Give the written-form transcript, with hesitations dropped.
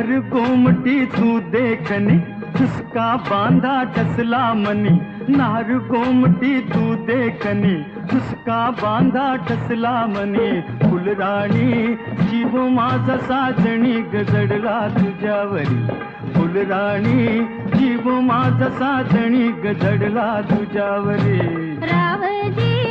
नार गोमटी तू देखनी, उसका बांधा टसला मनी। नार गोमटी तू देखनी, उसका बांधा टसला मनी। फुलराणी जीव माझा साजणी गजडला तुझ्यावरी। फुलराणी जीव माझा साजणी गजडला तुझ्यावरी। रावजी